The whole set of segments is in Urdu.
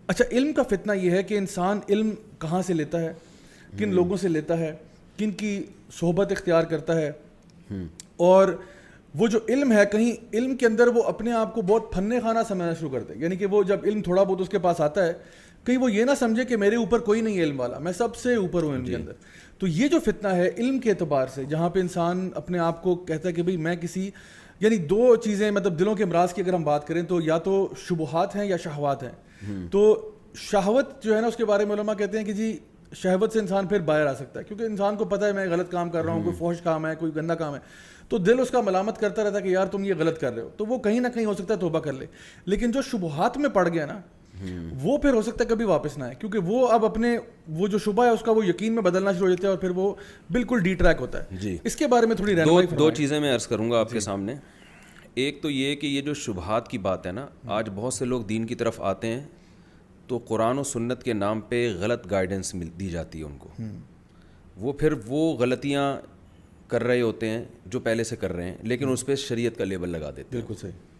اچھا علم کا فتنہ یہ ہے کہ انسان علم کہاں سے لیتا ہے, کن لوگوں سے لیتا ہے, کن کی صحبت اختیار کرتا ہے, اور وہ جو علم ہے کہیں علم کے اندر وہ اپنے آپ کو بہت پھنے خانہ سمجھنا شروع کرتے ہیں. یعنی کہ وہ جب علم تھوڑا بہت اس کے پاس آتا ہے کہیں وہ یہ نہ سمجھے کہ میرے اوپر کوئی نہیں ہے علم والا, میں سب سے اوپر ہوں علم کے اندر. تو یہ جو فتنہ ہے علم کے اعتبار سے, جہاں پہ انسان اپنے آپ کو کہتا ہے کہ بھئی میں کسی, یعنی دو چیزیں مطلب دلوں کے امراض کی اگر ہم بات کریں تو یا تو شبہات ہیں یا شہوات ہیں. تو شہوت جو ہے نا اس کے بارے میں علماء کہتے ہیں کہ جی شہوت سے انسان پھر باہر آ سکتا ہے, کیونکہ انسان کو پتہ ہے میں غلط کام کر رہا ہوں, کوئی فحش کام ہے, کوئی گندا کام ہے, تو دل اس کا ملامت کرتا رہتا ہے کہ یار تم یہ غلط کر رہے ہو, تو وہ کہیں نہ کہیں ہو سکتا ہے توبہ کر لے. لیکن جو شبہات میں پڑ گیا نا وہ پھر ہو سکتا ہے کبھی واپس نہ آئے, کیونکہ وہ اب اپنے وہ جو شبہ ہے اس کا وہ یقین میں بدلنا شروع ہو جاتا ہے اور پھر وہ بالکل ڈی ٹریک ہوتا ہے. جی اس کے بارے میں تھوڑی رہنمائی دو چیزیں میں عرض کروں گا آپ کے سامنے. ایک تو یہ کہ یہ جو شبہات کی بات ہے نا, آج بہت سے لوگ دین کی طرف آتے ہیں تو قرآن و سنت کے نام پہ غلط گائیڈنس دی جاتی ہے ان کو, وہ پھر وہ غلطیاں کر رہے ہوتے ہیں جو پہلے سے کر رہے ہیں, لیکن اس پہ شریعت کا لیبل لگا دیتے ہیں. بالکل صحیح.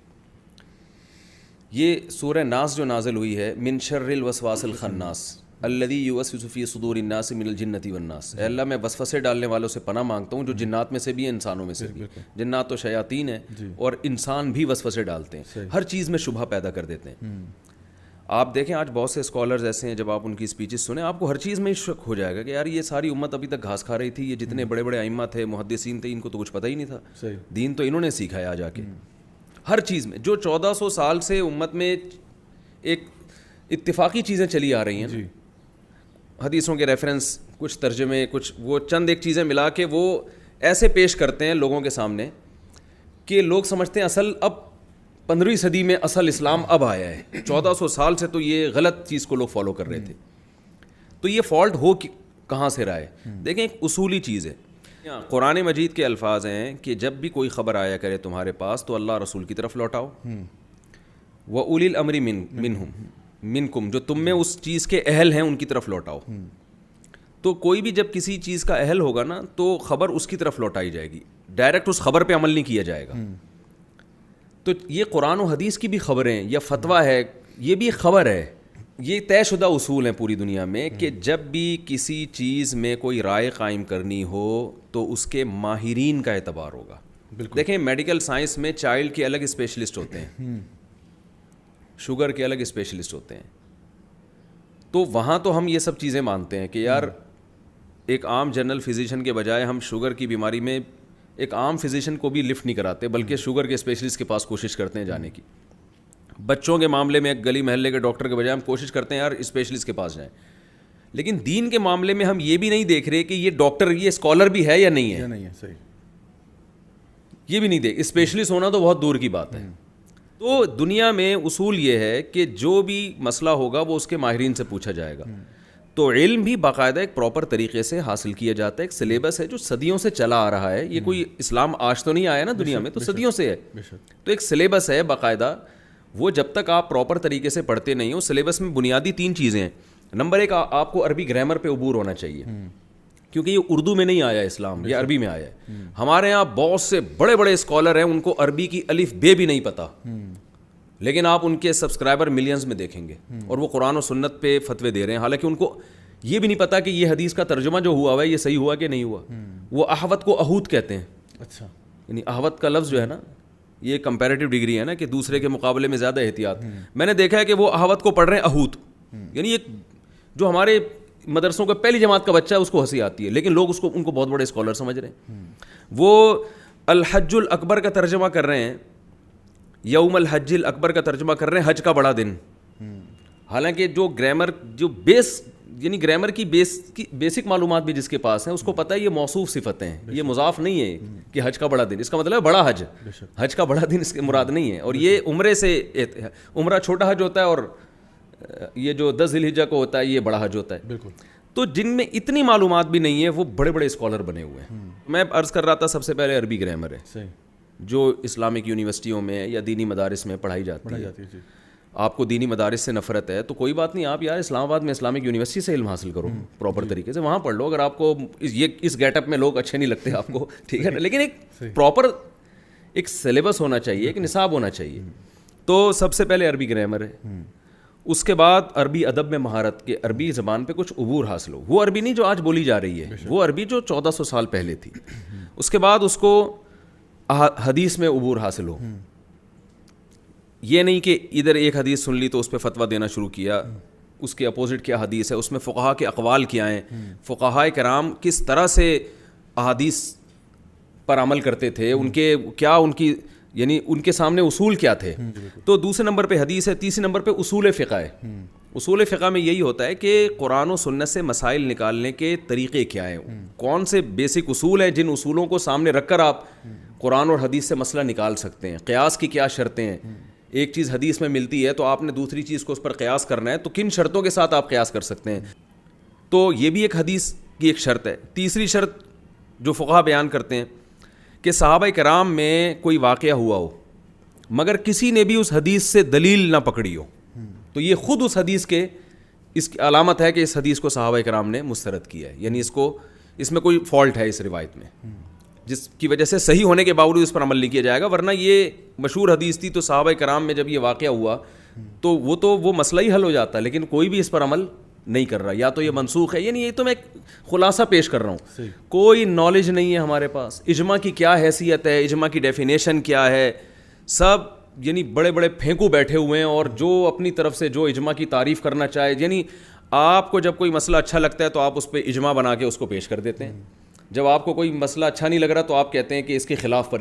یہ سورہ ناس جو نازل ہوئی ہے, من شر الوسواس الخناس الذی یوسوس فی صدور الناس من الجنۃ والناس, اے اللہ میں وسوسے ڈالنے والوں سے پناہ مانگتا ہوں جو جنات میں سے بھی ہیں انسانوں میں سے بھی. جنات تو شیاطین ہیں اور انسان بھی وسوسے ڈالتے ہیں, ہر چیز میں شبہ پیدا کر دیتے ہیں. آپ دیکھیں آج بہت سے اسکالرز ایسے ہیں, جب آپ ان کی اسپیچز سنیں آپ کو ہر چیز میں شک ہو جائے گا کہ یار یہ ساری امت ابھی تک گھاس کھا رہی تھی, یہ جتنے بڑے بڑے ائمہ تھے, محدثین تھے, ان کو تو کچھ پتہ ہی نہیں تھا. دین تو انہوں نے سیکھا ہے آ جا کے. ہر چیز میں جو 1400 سال سے امت میں ایک اتفاقی چیزیں چلی آ رہی ہیں, حدیثوں کے ریفرنس, کچھ ترجمے, کچھ وہ چند ایک چیزیں ملا کے وہ ایسے پیش کرتے ہیں لوگوں کے سامنے کہ لوگ سمجھتے ہیں اصل اب 15ویں صدی میں اصل اسلام اب آیا ہے. 1400 سال سے تو یہ غلط چیز کو لوگ فالو کر رہے تھے. تو یہ فالٹ ہو کہاں سے رہا ہے؟ دیکھیں ایک اصولی چیز ہے, قرآن مجید کے الفاظ ہیں کہ جب بھی کوئی خبر آیا کرے تمہارے پاس تو اللہ رسول کی طرف لوٹاؤ, وَأُولِي الْأَمْرِ مِنْكُمْ, جو تم میں اس چیز کے اہل ہیں ان کی طرف لوٹاؤ. تو کوئی بھی جب کسی چیز کا اہل ہوگا نا تو خبر اس کی طرف لوٹائی جائے گی, ڈائریکٹ اس خبر پہ عمل نہیں کیا جائے گا. تو یہ قرآن و حدیث کی بھی خبریں یا فتویٰ ہے, یہ بھی خبر ہے. یہ طے شدہ اصول ہیں پوری دنیا میں کہ جب بھی کسی چیز میں کوئی رائے قائم کرنی ہو تو اس کے ماہرین کا اعتبار ہوگا. دیکھیں میڈیکل سائنس میں چائلڈ کے الگ اسپیشلسٹ ہوتے ہیں, شوگر کے الگ اسپیشلسٹ ہوتے ہیں. تو وہاں تو ہم یہ سب چیزیں مانتے ہیں کہ یار ایک عام جنرل فزیشین کے بجائے ہم شوگر کی بیماری میں ایک عام فزیشین کو بھی لفٹ نہیں کراتے, بلکہ شوگر کے اسپیشلسٹ کے پاس کوشش کرتے ہیں جانے کی. بچوں کے معاملے میں ایک گلی محلے کے ڈاکٹر کے بجائے ہم کوشش کرتے ہیں یار اسپیشلسٹ کے پاس جائیں. لیکن دین کے معاملے میں ہم یہ بھی نہیں دیکھ رہے کہ یہ ڈاکٹر یہ اسکالر بھی ہے یا نہیں ہے, صحیح, یہ بھی نہیں دیکھ. اسپیشلسٹ ہونا تو بہت دور کی بات ہے. تو دنیا میں اصول یہ ہے کہ جو بھی مسئلہ ہوگا وہ اس کے ماہرین سے پوچھا جائے گا. تو علم بھی باقاعدہ ایک پراپر طریقے سے حاصل کیا جاتا ہے. ایک سلیبس ہے جو صدیوں سے چلا آ رہا ہے. یہ کوئی اسلام آج تو نہیں آیا نا دنیا میں, تو صدیوں سے ہے. تو ایک سلیبس ہے باقاعدہ, وہ جب تک آپ پراپر طریقے سے پڑھتے نہیں ہو. سلیبس میں بنیادی 3 چیزیں ہیں. نمبر 1, آپ کو عربی گرامر پہ عبور ہونا چاہیے, کیونکہ یہ اردو میں نہیں آیا اسلام, یہ عربی میں آیا ہے. ہمارے یہاں بہت سے بڑے بڑے اسکالر ہیں, ان کو عربی کی الف بے بھی نہیں پتہ, لیکن آپ ان کے سبسکرائبر ملینز میں دیکھیں گے اور وہ قرآن و سنت پہ فتوے دے رہے ہیں, حالانکہ ان کو یہ بھی نہیں پتا کہ یہ حدیث کا ترجمہ جو ہوا ہے یہ صحیح ہوا کہ نہیں ہوا. وہ احوت کو احوت کہتے ہیں. اچھا, یعنی احوت کا لفظ جو ہے نا یہ کمپیریٹیو ڈگری ہے نا کہ دوسرے کے مقابلے میں زیادہ احتیاط. میں نے دیکھا ہے کہ وہ احوت کو پڑھ رہے ہیں احوت, یعنی ایک جو ہمارے مدرسوں کا پہلی جماعت کا بچہ ہے اس کو ہنسی آتی ہے, لیکن لوگ اس کو ان کو بہت بڑے اسکالر سمجھ رہے ہیں. وہ الحج الاکبر کا ترجمہ کر رہے ہیں, یوم الحج الاکبر کا ترجمہ کر رہے ہیں حج کا بڑا دن. حالانکہ جو گرامر جو بیس یعنی گرامر کی بیسک معلومات بھی جس کے پاس ہیں اس کو پتہ ہے یہ موصوف صفتیں ہیں, یہ مضاف نہیں ہے کہ حج کا بڑا دن اس کا مطلب ہے بڑا حج. حج کا بڑا دن اس کے مراد نہیں ہے. اور یہ عمرے سے, عمرہ چھوٹا حج ہوتا ہے اور یہ جو 10 ذی الحجہ کو ہوتا ہے یہ بڑا حج ہوتا ہے. بالکل. تو جن میں اتنی معلومات بھی نہیں ہے وہ بڑے بڑے اسکالر بنے ہوئے ہیں. میں عرض کر رہا تھا سب سے پہلے عربی گرامر ہے جو اسلامک یونیورسٹیوں میں یا دینی مدارس میں پڑھائی جاتی ہے. آپ کو دینی مدارس سے نفرت ہے تو کوئی بات نہیں, آپ یار اسلام آباد میں اسلامک یونیورسٹی سے علم حاصل کرو پراپر طریقے سے, وہاں پڑھ لو. اگر آپ کو اس گیٹ اپ میں لوگ اچھے نہیں لگتے آپ کو, ٹھیک ہے نا, لیکن ایک پراپر ایک سلیبس ہونا چاہیے, ایک نصاب ہونا چاہیے. تو سب سے پہلے عربی گرامر ہے. اس کے بعد عربی ادب میں مہارت کے عربی زبان پہ کچھ عبور حاصل ہو. وہ عربی نہیں جو آج بولی جا رہی ہے, وہ عربی جو 1400 سال پہلے تھی. اس کے بعد اس کو حدیث میں عبور حاصل ہو. یہ نہیں کہ ادھر ایک حدیث سن لی تو اس پہ فتویٰ دینا شروع کیا, اس کے اپوزٹ کیا حدیث ہے, اس میں فقہا کے اقوال کیا ہیں, فقہائے کرام کس طرح سے احادیث پر عمل کرتے تھے, ان کے کیا ان کی یعنی ان کے سامنے اصول کیا تھے. تو دوسرے نمبر پہ حدیث ہے, تیسرے نمبر پہ اصول فقہ ہے. اصول فقہ میں یہی ہوتا ہے کہ قرآن و سنت سے مسائل نکالنے کے طریقے کیا ہیں, کون سے بیسک اصول ہیں جن اصولوں کو سامنے رکھ کر آپ قرآن اور حدیث سے مسئلہ نکال سکتے ہیں. قیاس کی کیا شرطیں ہیں, ایک چیز حدیث میں ملتی ہے تو آپ نے دوسری چیز کو اس پر قیاس کرنا ہے, تو کن شرطوں کے ساتھ آپ قیاس کر سکتے ہیں. تو یہ بھی ایک حدیث کی ایک شرط ہے. تیسری شرط جو فقہا بیان کرتے ہیں کہ صحابہ کرام میں کوئی واقعہ ہوا ہو مگر کسی نے بھی اس حدیث سے دلیل نہ پکڑی ہو, تو یہ خود اس حدیث کے اس کی علامت ہے کہ اس حدیث کو صحابہ کرام نے مسترد کیا ہے, یعنی اس میں کوئی فالٹ ہے اس روایت میں, جس کی وجہ سے صحیح ہونے کے باوجود اس پر عمل نہیں کیا جائے گا. ورنہ یہ مشہور حدیث تھی, تو صحابہ کرام میں جب یہ واقعہ ہوا تو وہ مسئلہ ہی حل ہو جاتا, لیکن کوئی بھی اس پر عمل نہیں کر رہا, یا تو یہ منسوخ ہے. یعنی یہ تو میں خلاصہ پیش کر رہا ہوں, کوئی نالج نہیں ہے ہمارے پاس. اجماع کی کیا حیثیت ہے, اجماع کی ڈیفینیشن کیا ہے, سب یعنی بڑے بڑے پھینکو بیٹھے ہوئے ہیں, اور جو اپنی طرف سے جو اجماع کی تعریف کرنا چاہے, یعنی آپ کو جب کوئی مسئلہ اچھا لگتا ہے تو آپ اس پہ اجماع بنا کے اس کو پیش کر دیتے ہیں, جب آپ کو کوئی مسئلہ اچھا نہیں لگ رہا تو آپ کہتے ہیں کہ اس کے خلاف پر